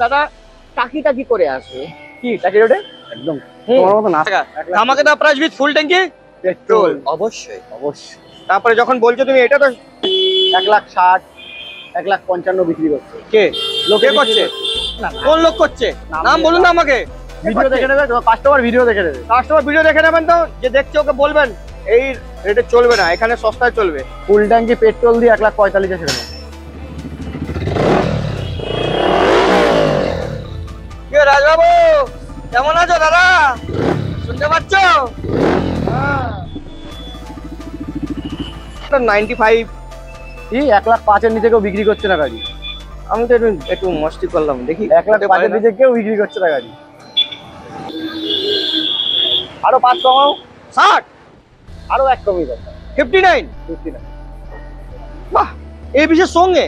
দাদা টাকি টাকি করে আসবে। কি টাকি রোডে একদম তোমার মতো না। আমাকে দাও প্রাইস উইথ ফুল ট্যাঙ্কি পেট্রোল। অবশ্যই অবশ্যই। তারপরে যখন বলছো তুমি এটা তো 1,60,000 1,55,000 বিক্রি করছে। কে লোকে করছে? না কোন লোক করছে? নাম বলুন না আমাকে। ভিডিও দেখে নেবে, কাস্টমার ভিডিও দেখে নেবে। কাস্টমার ভিডিও দেখে নেবেন তো, যে দেখছে ওকে বলবেন এই রেটে চলবে না, এখানে সস্তায় চলবে। ফুল ট্যাঙ্কি পেট্রোল দিয়ে 1,45,000 ছেড়ে দেবে। কে রাজবাবু কেমন আছো দাদা? শুনতে পাচ্ছ? 95। কি 1,05,000 নিচে কেউ বিক্রি করছে না গাড়ি। আমি তো একটু মস্তি করলাম, দেখি 1,05,000 নিচে কেউ বিক্রি করছে না গাড়ি। আরো 5 কমাও। 60, আরো 1 কমিয়ে দাও। 59। 59। বাহ, এই বিশেষ সঙ্গে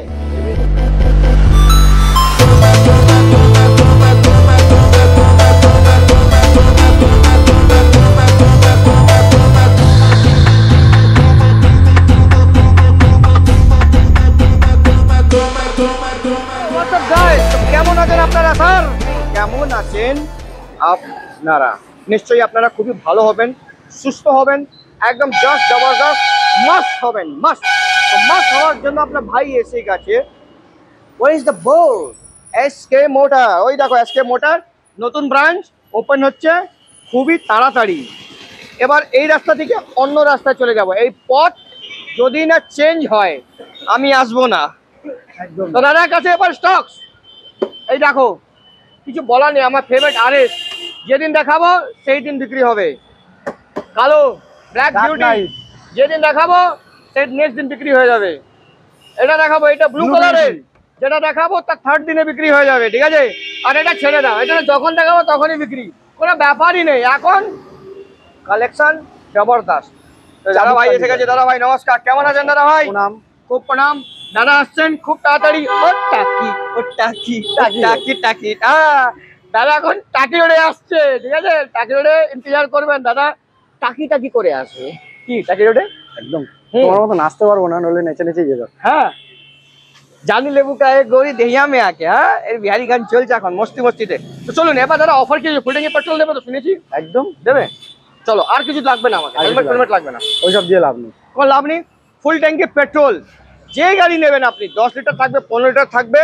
কেমন আছেন আপনারা স্যার? কেমন আছেন আপনারা? নিশ্চয়ই আপনারা খুবই ভালো হবেন, সুস্থ হবেন, একদম জাস্ট জবরদস্ত মাস্ট হবেন। মাস্ট তো মাস্ট হওয়ার জন্য আপনার ভাই এসে গেছে। Where is the board? SK motor. ওই দেখো এসকে মোটর নতুন ব্রাঞ্চ ওপেন হচ্ছে খুবই তাড়াতাড়ি। এবার এই রাস্তা থেকে অন্য রাস্তায় চলে যাব। এই পথ যদি না চেঞ্জ হয় আমি আসবো না। একদম। তো দাদার কাছে এবার স্টকস এই দেখো, কিছু বলার নেই। আমার ফেভারিট আরএস যেদিন দেখাবো সেই দিন বিক্রি হবে। কালো ব্ল্যাক বিউটি যেদিন দেখাবো সেই নেক্সট দিন বিক্রি হয়ে যাবে। এটা দেখাবো, এটা ব্লু কালারের, যেটা দেখাবো তার থার্ড দিনে বিক্রি হয়ে যাবে, ঠিক আছে? আর এটা ছেড়ে দাও, এটা যখন দেখাবো তখনই বিক্রি, কোনো ব্যাপারই নেই। এখন কালেকশন জবরদস্ত। দাদা ভাই এসে গেছে। দাদা ভাই নমস্কার, কেমন আছেন দাদা ভাই? প্রণাম। খুব প্রণাম। দাদা আসছেন খুব তাড়াতাড়ি। ও টাকি, ও টাকি, টাকি টাকি। হ্যাঁ দাদা এখন টাকি রোডে আসছে, ঠিক আছে? টাকি রোডে ইন্তজার করবেন, দাদা টাকি টাকি করে আসবে। কি টাকি রোডে একদম তোমার মতো নাচতে পারবো না, নইলে নেচে নেচে যেত। হ্যাঁ জানি লেবু কায়ে গৌরী দেহিয়া মে আকে। হ্যাঁ এর বিহারি গান চলছে এখন মস্তি মস্তিতে। তো চলুন এবার দাদা অফার কি ফুল ট্যাঙ্কি পেট্রোল দেবে তো শুনেছি? একদম দেবে। চলো আর কিছু লাগবে না আমাকে, হেলমেট ফেলমেট লাগবে না, ওইসব দিয়ে লাভ নেই। কোনো লাভ নেই। ফুল ট্যাঙ্কি পেট্রোল যে গাড়ি নেবেন আপনি, 10 লিটার থাকবে, 15 লিটার থাকবে,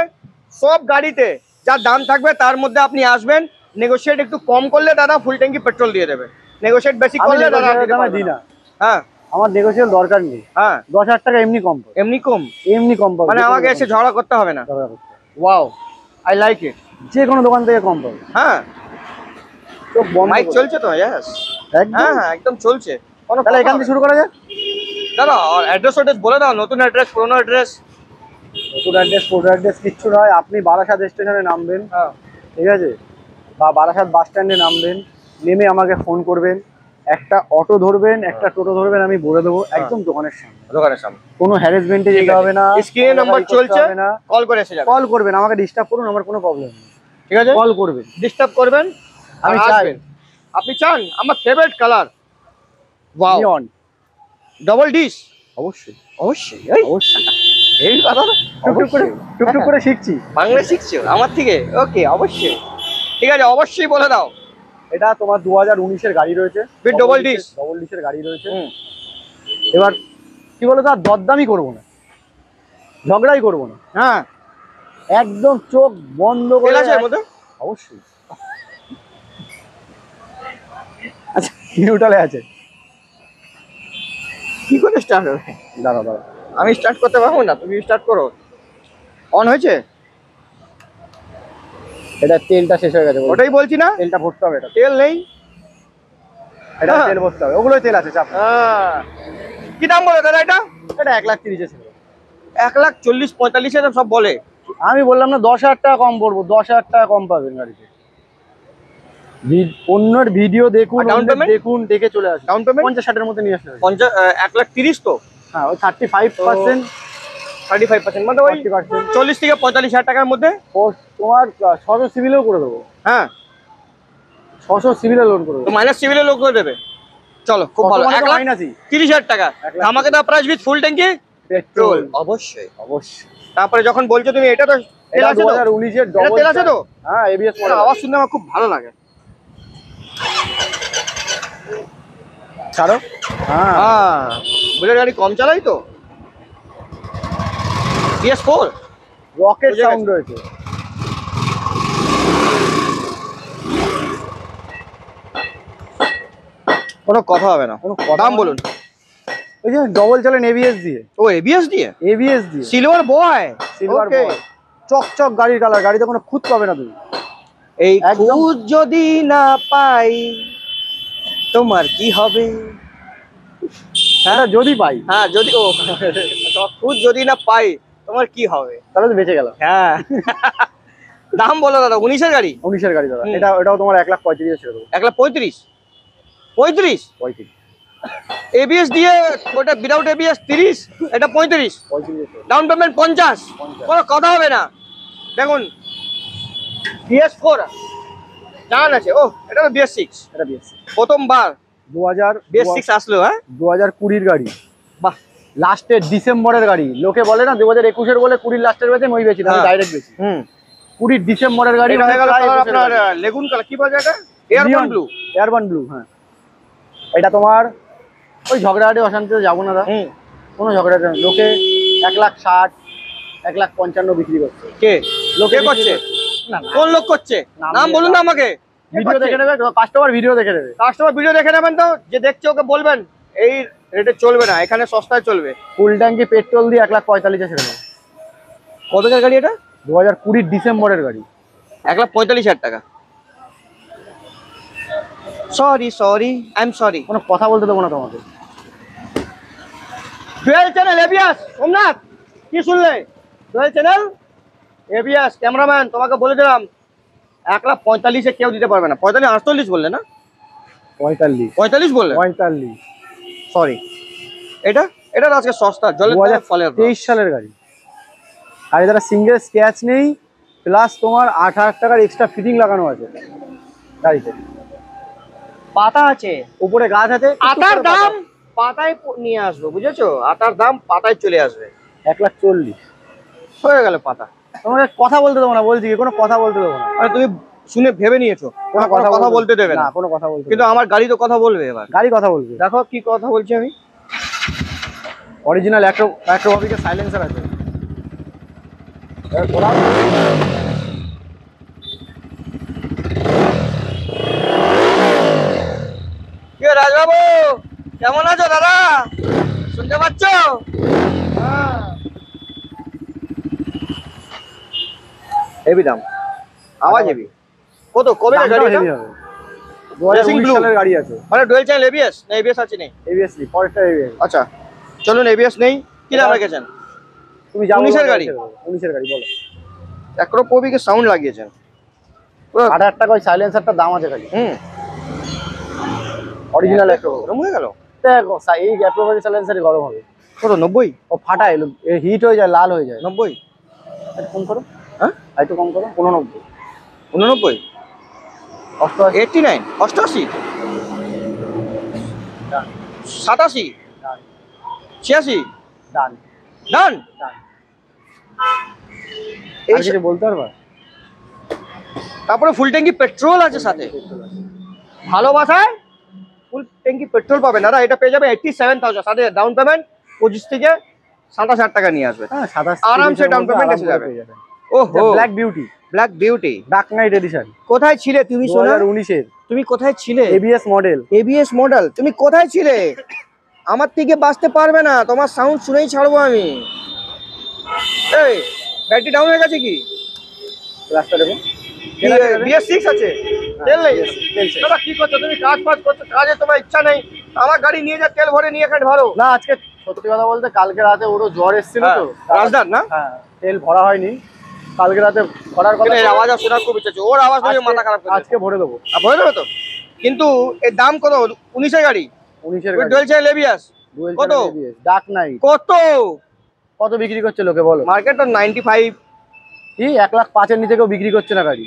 সব গাড়িতে যা দাম থাকবে তার মধ্যে আপনি আসবেন। নেগোশিয়েট একটু কম করলে দাদা ফুল ট্যাঙ্কি পেট্রোল দিয়ে দেবে। নেগোশিয়েট বেশি করলে দাদা দিই না। হ্যাঁ আমার নেগোশিয়েট দরকার নেই। হ্যাঁ 10,000 টাকা এমনি কম পাবে। এমনি কম, এমনি কম পাবে, মানে আমাকে এসে ঝগড়া করতে হবে না। Wow I like it. যে কোনো দোকান থেকে কম পাবে। হ্যাঁ তো মাইক চলছে তো? ইয়েস হ্যাঁ হ্যাঁ একদম চলছে। তাহলে এখান থেকে শুরু করা যাক। দাদা অ্যাড্রেস বলে দাও, নতুন অ্যাড্রেস পুরনো অ্যাড্রেস। নতুন অ্যাড্রেস পুরনো অ্যাড্রেস কিচ্ছু নয়। আপনি বারাসাত স্টেশনে নামবেন, ঠিক আছে, বা বারাসাত বাস স্ট্যান্ডে নামবেন, নেমে আমাকে ফোন করবেন, একটা অটো ধরবেন, একটা টোটো ধরবেন, আমি বলে দেবো একদম দোকানের সামনে। দোকানের সামনে কোনো হ্যারাসমেন্টে যেতে হবে না। স্ক্রিনে নাম্বার চলছে, কল করে এসে যাবেন। কল করবেন, আমাকে ডিস্টার্ব করুন, আমার কোনো প্রবলেম নেই, ঠিক আছে? কল করবেন, ডিস্টার্ব করবেন, আমি আসবেন। আপনি চান আমার ফেভারিট কালার ওয়াও নিয়ন ডাবল ডিশ? অবশ্যই অবশ্যই অবশ্যই। এই কথা টুকটুক করে শিখছি। বাংলা শিখছো আমার থেকে? ওকে অবশ্যই, ঠিক আছে অবশ্যই বলে দাও। এটা তোমার 2019-এর গাড়ি রয়েছে, উইথ ডবল ডিশের গাড়ি রয়েছে। এবার কি বলো, তার দরদামি করবো না, ঝগড়াই করবো না। হ্যাঁ একদম চোখ বন্ধ করে। আছে এর মধ্যে? অবশ্যই। আচ্ছা নিউট্রালে আছে। কি করে স্টার্ট হবে? দাঁড়াও দাঁড়াও, আমি স্টার্ট করতে পারবো না, তুমি স্টার্ট করো। অন হয়েছে? এটা তেলটা শেষ হয়ে গেছে। ওটাই বলছি না, তেলটা ভরতে হবে। এটা তেল নেই, এটা তেল ভরতে হবে, ওগুলোই তেল আছে। চাপ। কি দাম বলে দাদা এটা? এটা 1,30,000 ছিল। 1,40,45 সব বলে। আমি বললাম না 10,000 টাকা কম পড়বো, 10,000 টাকা কম পাবেন গাড়িতে। অন্যের ভিডিও দেখুন, দেখুন, দেখে চলে আসুন। ডাউন পেমেন্ট 50-60-এর মধ্যে নিয়ে আসতে হবে। 1,30,000 তো? হ্যাঁ ওই 35%, 35% মানে ওই 40 থেকে 45,000 টাকার মধ্যে তোমার 600 সিভিলেও করে দেবো। হ্যাঁ 600 সিভিলে লোন করে দেবো। মাইনাস সিভিলে লোক করে দেবে। চলো খুব ভালো। 1,30,000 টাকা আমাকে দাও প্রাইস উইথ ফুল ট্যাঙ্কি পেট্রোল। অবশ্যই অবশ্যই। তারপরে যখন বলছো তুমি এটা তো তেল আছে তো? 2019 এর এটা ডবল তেল আছে তো? হ্যাঁ এবিএস মডেল। আওয়াজ শুনতে আমার খুব ভালো লাগে। ছাড়ো। হ্যাঁ হ্যাঁ, বুলেট গাড়ি কম চালাই তো। PS4 রকেট বুঝে সাউন্ড গেছি। রয়েছে। কোনো কথা হবে না। কোনো কথা দাম হবে না। বলুন। ওই যে ডবল চালান এবিএস দিয়ে। ও ABS দিয়ে? এবিএস দিয়ে silver boy. Silver okay. Boy. চকচক গাড়ির কালার, গাড়িতে কোনো খুঁত পাবে না তুমি। এই একদম। খুঁজ যদি না পাই তোমার কি হবে? হ্যাঁ যদি পাই হ্যাঁ যদি ও খুঁজ যদি না পাই তোমার কি হবে? তাহলে তো বেঁচে গেলাম। হ্যাঁ। দাম বলো দাদা, 19-এর গাড়ি। 19-এর গাড়ি দাদা। হুম। এটাও তোমার 1,35,000 ছেড়ে দেবো। 1,35,000? 35? 35 ABS দিয়ে ওটা উইদাউট ABS 30, এটা 35। 35 ডাউন পেমেন্ট 50। কোনো কথা হবে না। দেখুন PS4 জান আছে। ও এটা তো BS6। এটা বিএসসি প্রথমবার 2000 BS6 আসলো। হ্যাঁ 2020 গাড়ি, বাহ। লাস্টের ডিসেম্বরের গাড়ি। লোকে বলে না 2021-এর বলে 20 লাস্টের বেচে মই বেচি না, আমি হ্যাঁ। ডাইরেক্ট বেচি। হুম। 20 ডিসেম্বরের গাড়ি। এটা হয়ে গেল আপনার লেগুন কালার, কি বলে এটা? Airborne blue. Airborne blue. হ্যাঁ এটা তোমার ওই ঝগড়াঝাটি অশান্তিতে যাবো না দাদা, হুম। কোনো ঝগড়াঝাটি নেই। লোকে 1,60,000 1,55,000 বিক্রি করছে। কে লোকে কে করছে? না না, কোন লোক করছে? নাম নাম দিয়ে বলুন না আমাকে। ভিডিও দেখে নেবে, কাস্টমার ভিডিও দেখে নেবে। কাস্টমার ভিডিও দেখে নেবেন তো, যে দেখছে ওকে বলবেন এই রেটে চলবে না, এখানে সস্তায় চলবে। ফুল ট্যাঙ্কি পেট্রোল দিয়ে 1,45,000 ছেড়ে দেবে। কতকার গাড়ি এটা? 2020 ডিসেম্বরের গাড়ি। 1,45,000 টাকা। Sorry I am sorry. কোনো কথা বলতে দেবো না তোমাকে। Dual channel ABS। সোমনাথ কি শুনলে? Dual channel ABS। ক্যামেরাম্যান তোমাকে বলে দিলাম 1,45,000 কেউ দিতে পারবে না। 45 48 বললে না? 45 45 বললে? 45 সরি। এটা এটা তো আজকে সস্তা, জলের দামে ফলের রস। 2023 সালের গাড়ি। আর এটার সিঙ্গেল স্ক্র্যাচ নেই, প্লাস তোমার 8,000 টাকার এক্সট্রা ফিটিং লাগানো আছে গাড়িতে। পাতা আছে, উপরে গাছ আছে। আটার দাম পাতায় নিয়ে আসবো, বুঝেছো? আটার দাম পাতায় চলে আসবে। 1,40,000। হয়ে গেল পাতা। তোমাকে কথা বলতে দেবো না, বলছি কি, কোনো কথা বলতে দেবো না। মানে তুমি শুনে ভেবে নিয়েছো কোনো কথা বলতে দেবে না? কোনো কথা বলতে কিন্তু আমার গাড়ি তো কথা বলবে এবার। গাড়ি কথা বলবে। দেখো কি কথা বলছি আমি। অরিজিনাল অ্যাক্রোবটিকের সাইলেন্সার আছে। এবার ঘোরাও। কি রাজবাবু, কেমন আছো দাদা? শুনতে পাচ্ছ? হেভি দাম, আওয়াজ হেভি। কত কবে দামটাও গাড়ি এটা? heavy হবে। 2019 সালের গাড়ি আছে। মানে ডুয়েল চ্যানেল ABS না ABS আছে নেই? ABS নেই, পরেরটা ABS। আচ্ছা চলুন, ABS নেই, কি দাম রেখেছেন? তুমি যাও 19-এর গাড়ি? 19-এর গাড়ি বলো। অ্যাক্রোপোবিকে সাউন্ড লাগিয়েছেন। 8,000 টাকা ওই সাইলেন্সারটার দাম আছে খালি। হুম। অরিজিনাল অ্যাক্রো। গরম হয়ে গেল। দেখো এই অ্যাক্রোবটিক সাইলেন্সারই গরম হবে। কত 90? ও ফাটায়, হিট হয়ে যায়, লাল হয়ে যায়। 90? একটু কম করো। হ্যাঁ একটু কম করো। 89 89? 89? 88? 87? 86? ডান ডান। ডান। এই আর কিছু বলতে পারবা? তারপরে ফুল ট্যাঙ্কি পেট্রোল আছে সাথে। ভালোবাসায় ফুল ট্যাঙ্কি পেট্রোল পাবেন দাদা। এটা পেয়ে যাবে 87,000, সাথে ডাউন পেমেন্ট 25 থেকে 27,000 টাকা নিয়ে আসবে। হ্যাঁ 27 আরামসে down payment এসে যাবে। ওহো, black beauty, black beauty. Dark night edition. কোথায় ছিলে তুমি সোনা? 2019-এর তুমি কোথায় ছিলে? ABS model. ABS মডেল, তুমি কোথায় ছিলে? আমার থেকে বাঁচতে পারবে না, তোমার সাউন্ড শুনেই ছাড়বো আমি। এই ব্যাটারি ডাউন হয়ে গেছে কি? রাস্তা দেখো। BS6 আছে, তেল নেই। তেল শেষ। দাদা কি করছো তুমি? কাজ করছো, কাজে তোমার ইচ্ছা নেই। আমার গাড়ি নিয়ে যা, তেল ভরে নিয়ে এখানে ভরো। না আজকে সত্যি কথা বলতে কালকে রাতে ওরও জ্বর এসেছিল তো। রাজদার না? হ্যাঁ তেল ভরা হয়নি কালকে রাতে, ভরার কথা। এর আওয়াজ শোনার খুব ইচ্ছা আছে, ওর আওয়াজ শুনে মাথা খারাপ করে আজকে ভরে দেবো। ভরে দেবে তো? কিন্তু এর দাম কত? 19-এর গাড়ি, 19-এর ডুয়েল চ্যানেল ABS কত? ডার্ক নাইট কত কত বিক্রি করছে লোকে বলো? মার্কেট তো 95। কি 1,05,000 নিচে কেউ বিক্রি করছে না গাড়ি।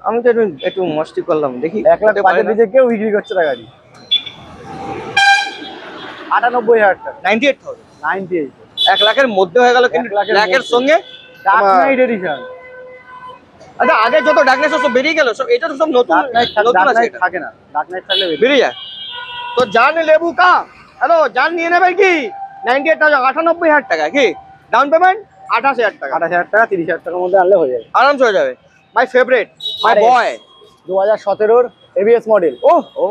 আমি তো একটু মস্তি করলাম, দেখি 1,05,000 নিচে কেউ বিক্রি করছে না গাড়ি। 98,000 টাকা। 98,000। 98। 1 লাখের মধ্যে হয়ে গেল, কিন্তু 1 লাখের লাখের মধ্যে। সঙ্গে ডার্ক তোমার নাইট এডিশন। আচ্ছা আগে যত ডার্কনেস সব বেরিয়ে গেল, সব এটা তো সব নতুন নতুন আছে এটা। থাকে না, ডার্ক নাইট থাকলে বেরিয়ে যায়। তো জান লেবু কা, হ্যালো জান নিয়ে নেবে কি 98,000 টাকা কি ডাউন পেমেন্ট, 28,000 টাকা, 28,000 টাকা 30,000 টাকার মধ্যে আনলে হয়ে যাবে। আরামসে হয়ে যাবে। My favourite, my RS boy. 2017 ABS model. ও ও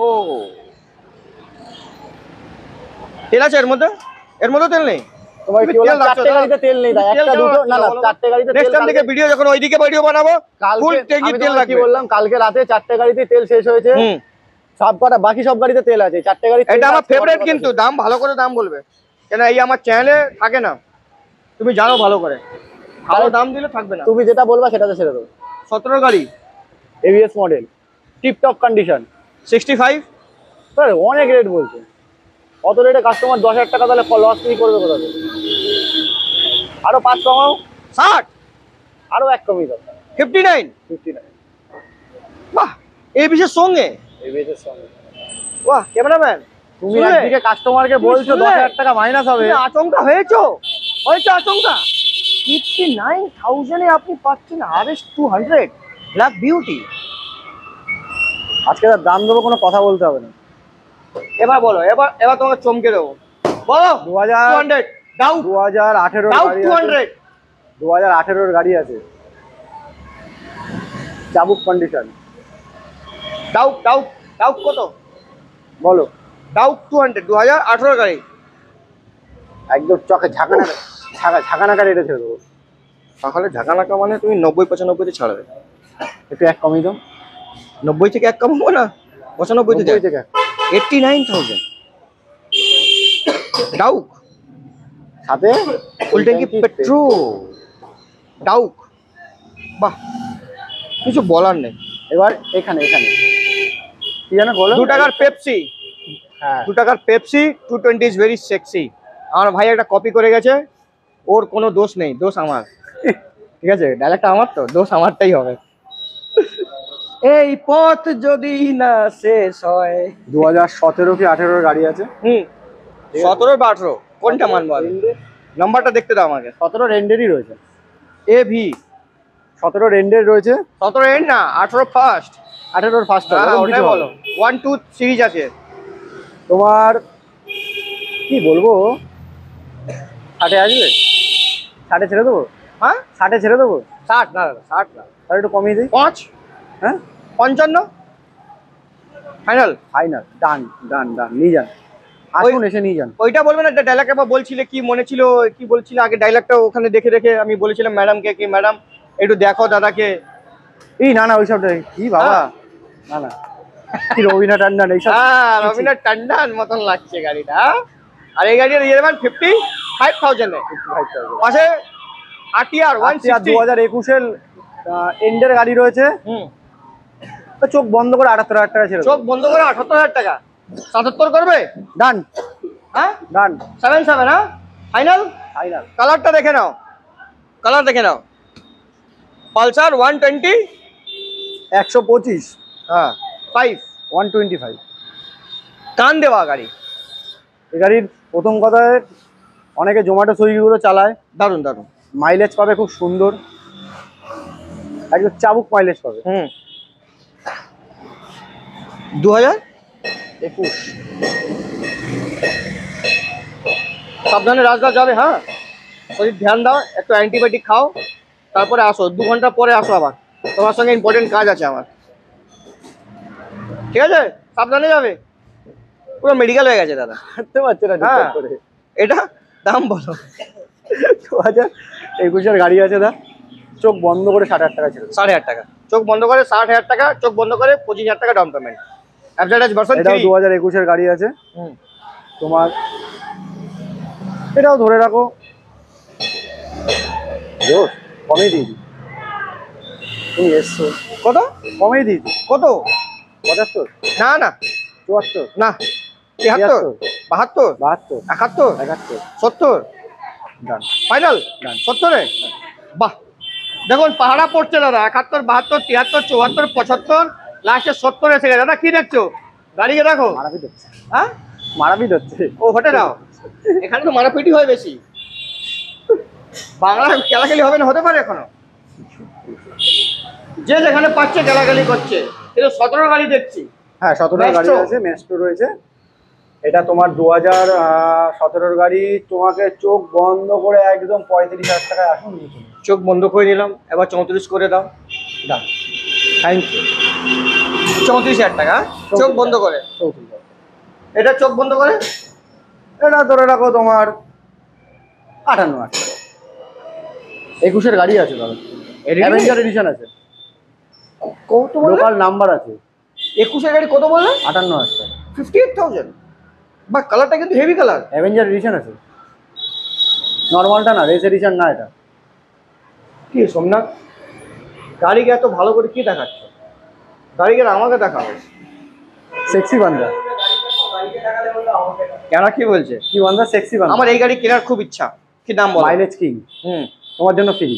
তেল আছে এর মধ্যে? এর মধ্যে তেল নেই? তোমার কি বললাম, চারটে গাড়িতে তেল নেই, একটা দুটো না না, চারটে গাড়িতে তেল। নেক্সট টাইম থেকে ভিডিও যখন ওইদিকে ভিডিও বানাবো ফুল ট্যাঙ্কি তেল কি লাগবে। বললাম, কালকে রাতে চারটে গাড়িতে তেল শেষ হয়েছে, সব কটা বাকি সব গাড়িতে তেল আছে, চারটে গাড়ি। এটা আমার ফেভারিট, কিন্তু দাম ভালো করে দাম বলবে, কেন এই আমার চ্যানেলে থাকে না, তুমি জানো ভালো করে, ভালো দাম দিলে থাকবে না। তুমি যেটা বলবা সেটাতে ছেড়ে দেবো। 17 গাড়ি এবিএস মডেল, টিপটপ কন্ডিশন, 65। অনেক রেট বলছে, অত রেটে কাস্টমার 10,000 টাকা তাহলে লস কি করবে কোথা থেকে? আরো 5 কমাও, 60, আরো 1 কমিয়ে দাও, 59। 59। বাহ, এই বিশেষ সঙ্গে এবিএস এর সঙ্গে বাহ, ক্যামেরাম্যান তুমি একদিকে কাস্টমারকে বলছো 10,000 টাকা মাইনাস হবে, আচমকা হয়েছে আচমকা। 59,000 এ আপনি পাচ্ছেন RS 200 ব্ল্যাক বিউটি। আজকে তার দাম দেবো, কোনো কথা বলতে হবে না। এবার বলো, এবার তোমাকে চমকে দেবো, বলো 200 দাও, 2018 দাও গাড়ি 200। 2018 গাড়ি আছে, চাবুক কন্ডিশন। দাও দাও দাও কত বলো, দাও 200, 2018 গাড়ি। একদম চকে ঝাঁকানাকা রেটে ছেড়ে দেবো। সকালে ঢাকা নাকা মানে তুমি 90-95 তে ছাড়বে, একটু 1 কমিয়ে দাও। 90 থেকে 1 কমাবো না, 95 তে 90 থেকে 89,000 ডাউক, সাথে ফুল ট্যাঙ্কি পেট্রোল ডাউক। বাহ, কিছু বলার নেই। এবার এখানে কি জানো বলো, 2 টাকার পেপসি, হ্যাঁ 2 টাকার পেপসি 220 ইজ ভেরি সেক্সি। আমার ভাই একটা কপি করে গেছে, ওর কোনো দোষ নেই, দোষ আমার। ঠিক আছে, ডায়লগটা আমার, তো দোষ আমারটাই হবে। এই পথ যদি না শেষ হয়। 2017 কি 18 গাড়ি আছে। 17 বা 18 কোনটা মানবো আমি? নাম্বারটা দেখতে দাও আমাকে। 17 রেন্ডেরই রয়েছে, AV 17 রেন্ডের রয়েছে, 17 এন্ড না, 18 ফার্স্ট। 18 ফার্স্ট। ওটাই বলো, 1 2 সিরিজ আছে। তোমার কি বলবো, 60 আসবে, 60 ছেড়ে দেবো, হ্যাঁ 60 ছেড়ে দেবো, 60 না, 60 না, তাহলে একটু কমিয়ে দিই। 5, হ্যাঁ 55 ফাইনাল। ফাইনাল, ডান ডান ডান, নিয়ে যান, আসুন এসে নিয়ে যান। ওইটা বলবে না, ডায়লগ একবার বলছিলে, কি মনে ছিল, কি বলছিলে আগে ডায়লগটা ওখানে দেখে রেখে আমি বলেছিলাম ম্যাডামকে, কি ম্যাডাম একটু দেখো দাদাকে। এই না না ওইসব কি বাবা, হ্যাঁ। না না, কি রবিনা টান্ডান এইসব। হ্যাঁ, রবিনা টান্ডান মতন লাগছে গাড়িটা। আর এই গাড়ির ইএমআই 55,000 এ, 55,000 পাশে RTR 160। 2021 এর এন্ডের গাড়ি রয়েছে, তো চোখ বন্ধ করে 78,000 টাকা ছেড়ে চোখ বন্ধ করে 78,000 টাকা, 77 করবে? ডান হ্যাঁ ডান 77, হ্যাঁ ফাইনাল। ফাইনাল। কালারটা দেখে নাও, কালার দেখে নাও, পালসার 120, 125, হ্যাঁ 5, 125। কান দেওয়া গাড়ি। এই গাড়ির প্রথম কথায় অনেকে জোম্যাটো সুইগিগুলো চালায়, দারুন দারুন মাইলেজ পাবে খুব সুন্দর, একদম চাবুক মাইলেজ পাবে। 2021 সাবধানে রাস্তা যাবে, হ্যাঁ শরীর ধ্যান দাও, একটু অ্যান্টিবায়োটিক খাও, তারপরে আসো, 2 ঘন্টা পরে আসো, আবার তোমার সঙ্গে ইম্পর্টেন্ট কাজ আছে আমার, ঠিক আছে? সাবধানে যাবে, পুরো মেডিকেল হয়ে গেছে দাদা। হাঁটতে পারছে না হ্যাঁ। ঠিকঠাক করে। এটা দাম বলো। 2021 এর গাড়ি আছে, দা চোখ বন্ধ করে 60,000 টাকা ছেড়ে দেবো। 60,000 টাকা চোখ বন্ধ করে, 60,000 টাকা চোখ বন্ধ করে, 25,000 টাকা ডাউন পেমেন্ট। অ্যাপডেট ভার্সন এটাও 3। 2021 এর গাড়ি আছে, তোমার এটাও ধরে রাখো, জোর কমেই দিই, তুমি এসছো কত কমেই দিই, কত? 75, না না 74, না, 73, 72, 72, 71, 71, 70 ডান ফাইনাল। Done. 70-এ বাহ, দেখুন পাহাড়া পড়ছে দাদা, 71, 72, 73, 74, 75, লাস্টে 70 এসে গেছে। দাদা কি দেখছো, গাড়িকে দেখো। মারাপিট হচ্ছে, হ্যাঁ মারাপিট হচ্ছে। ও হটে নাও, এখানে তো মারাপিটি হয় বেশি, বাংলা খেলাখেলি হবে না, হতে পারে এখনো। যে যেখানে পাচ্ছে গালাগালি করছে। এটা 17 গাড়ি দেখছি। হ্যাঁ 17 গাড়ি Maestro? আছে, মেস্ট্রো রয়েছে। এটা তোমার 2017 গাড়ি। তোমাকে চোখ বন্ধ করে একদম 35,000 টাকায় আসুন নিয়ে চলুন। চোখ বন্ধ করে নিলাম, এবার 34 করে দাও। ডান, থ্যাংক ইউ। 34,000 টাকা চোখ বন্ধ করে। 34,000। এটা চোখ বন্ধ করে এটা ধরে রাখো তোমার 58,000 টাকা। 21-এর গাড়ি আছে দাদা, অ্যাভেঞ্জার এডিশন আছে, কত বললে? লোকাল নাম্বার আছে। 21 গাড়ি কত বললে? 58,000 টাকা। 58,000। বা কালারটা কিন্তু হেভি কালার। অ্যাভেঞ্জার এডিশন আছে, নর্মালটা না, রেস এডিশন না এটা। কি সোমনাথ, গাড়িকে এত ভালো করে কি দেখাচ্ছে? গাড়িকে আমাকে দেখাবে। সেক্সি বান্দা। কেন কি বলছে? কি বান্দা? সেক্সি বান্দা। আমার এই গাড়ি কেনার খুব ইচ্ছা। কি দাম বল? মাইলেজ কিং, তোমার জন্য ফ্রি।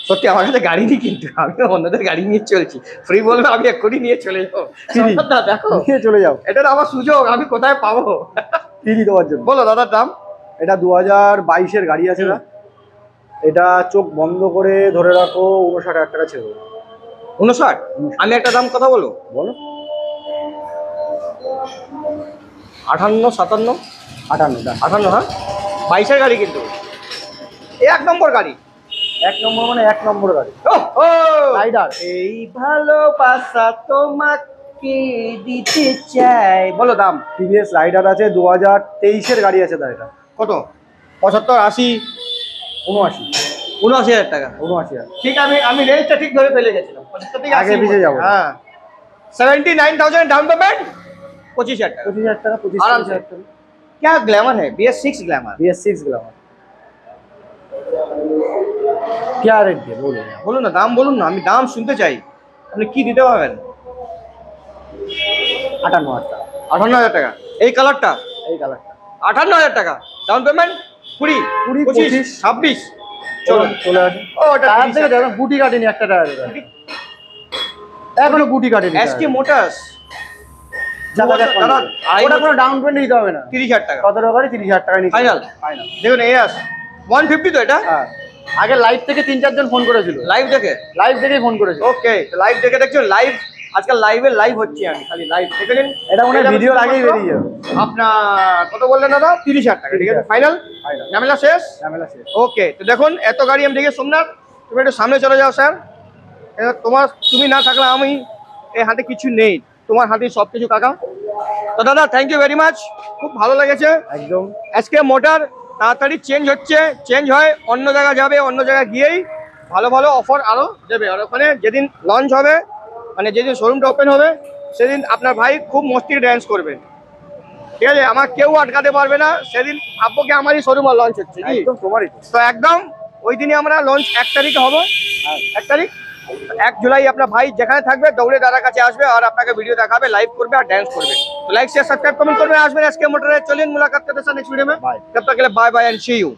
সত্যি আমার কাছে গাড়ি নেই, কিন্তু আমি অন্যদের গাড়ি নিয়ে চলছি। ফ্রি বলবে আমি এক্ষুনি নিয়ে চলে যাবো। সোমনাথ দা দেখো, নিয়ে চলে যাও, এটা তো আমার সুযোগ, আমি কোথায় পাবো? ফ্রি তোমার জন্য। বলো দাদার দাম। এটা 2022-এর গাড়ি আছে না, এটা চোখ বন্ধ করে ধরে রাখো 59,000 টাকা ছেড়ে দেবো। 59। আমি একটা দাম কথা বলো, বলো। 58, 57, 58 দাম। 58। হ্যাঁ 22-এর গাড়ি, কিন্তু এক নম্বর গাড়ি। 1 নম্বর মানে 1 নম্বর গাড়ি। ও রাইডার। এই ভালোবাসা তোমাকে দিতে চাই। বলো দাম। টিভিএস রাইডার আছে, 2023-এর গাড়ি আছে দা। এটা কত? 75, 80, 79, 79,000 টাকা। 79,000। ঠিক, আমি রেঞ্জটা ঠিক ধরে ফেলে গেছিলাম। 75 থেকে 80 আগে পিছিয়ে যাবো। হ্যাঁ 79,000 डाउन पेमेंट, 25,000 টাকা। 25,000 টাকা, आराम से। 25,000 टाका। क्या ग्लैमर है, BS6 ग्लैमर। BS6 ग्लैमर क्या रेट দিয়ে বলো? বলুন না, দাম বলুন না, আমি দাম শুনতে চাই। আপনি কি দিতে পারবেন? 58,000 টাকা। 58,000 টাকা এই কালারটা। এই কালারটা 58,000 টাকা ডাউন পেমেন্ট, 20, 25, 26। চলো চলুন চলে আসি। ও এটা টায়ার থেকে দেখো, গুটি কাটেনি একটা টায়ার। এখনো গুটি কাটেনি। SK motors. দাদা দাদা, ওটা কোনো ডাউন পেমেন্ট দিতে হবে না। 30,000 টাকা 17 গাড়ি 30,000 টাকা নিচ্ছে। ফাইনাল। ফাইনাল। দেখুন এস 150 তো এটা। হ্যাঁ, আগে লাইভ থেকে 3-4 জন ফোন করেছিল। লাইভ দেখে। লাইভ দেখেই ফোন করেছিল। ওকে, লাইভ দেখে দেখছো। লাইভ আজকাল লাইভ হচ্ছে, আমি খালি লাইভ দেখে নিন। এটা মনে হয় ভিডিওর আগেই বেরিয়ে যাবে। আপনার কত বললেন দাদা? 30,000 টাকা। ঠিক আছে, ফাইনাল। ফাইনাল। ঝামেলা শেষ। ঝামেলা শেষ। ওকে, তো দেখুন এত গাড়ি আমি দেখে। সোমনাথ তুমি একটু সামনে চলে যাও স্যার। তুমি না থাকলে আমি এই হাতে কিছু নেই, তোমার হাতে সব কিছু কাকা। তো দাদা থ্যাংক ইউ ভেরি মাচ, খুব ভালো লেগেছে। একদম। আজকে মোটর তাড়াতাড়ি চেঞ্জ হচ্ছে, চেঞ্জ হয় অন্য জায়গায় যাবে, অন্য জায়গায় গিয়েই ভালো ভালো অফার আরও দেবে। আর ওখানে যেদিন লঞ্চ হবে, মানে যেদিন শোরুমটা ওপেন হবে, সেদিন আপনার ভাই খুব মস্তি ড্যান্স করবে। ঠিক আছে, আমার কেউ আটকাতে পারবে না। সেদিন ভাববো আমারই শোরুম আর লঞ্চ হচ্ছে। কি একদম তোমারই তো। তো একদম ওই দিনই আমরা লঞ্চ 1 তারিখে হবো। 1 তারিখ 1 জুলাই আপনার ভাই যেখানে থাকবে দৌড়ে দাদার কাছে আসবে আর আপনাকে ভিডিও দেখাবে, লাইভ করবে আর ডান্স করবে। তো লাইক শেয়ার সাবস্ক্রাইব কমেন্ট করবেন, আসবেন এসকে মোটরে। চলেন মুলাকাত করতে নেক্সট वीडियो में। बाय। तब तक के लिए bye bye and see you.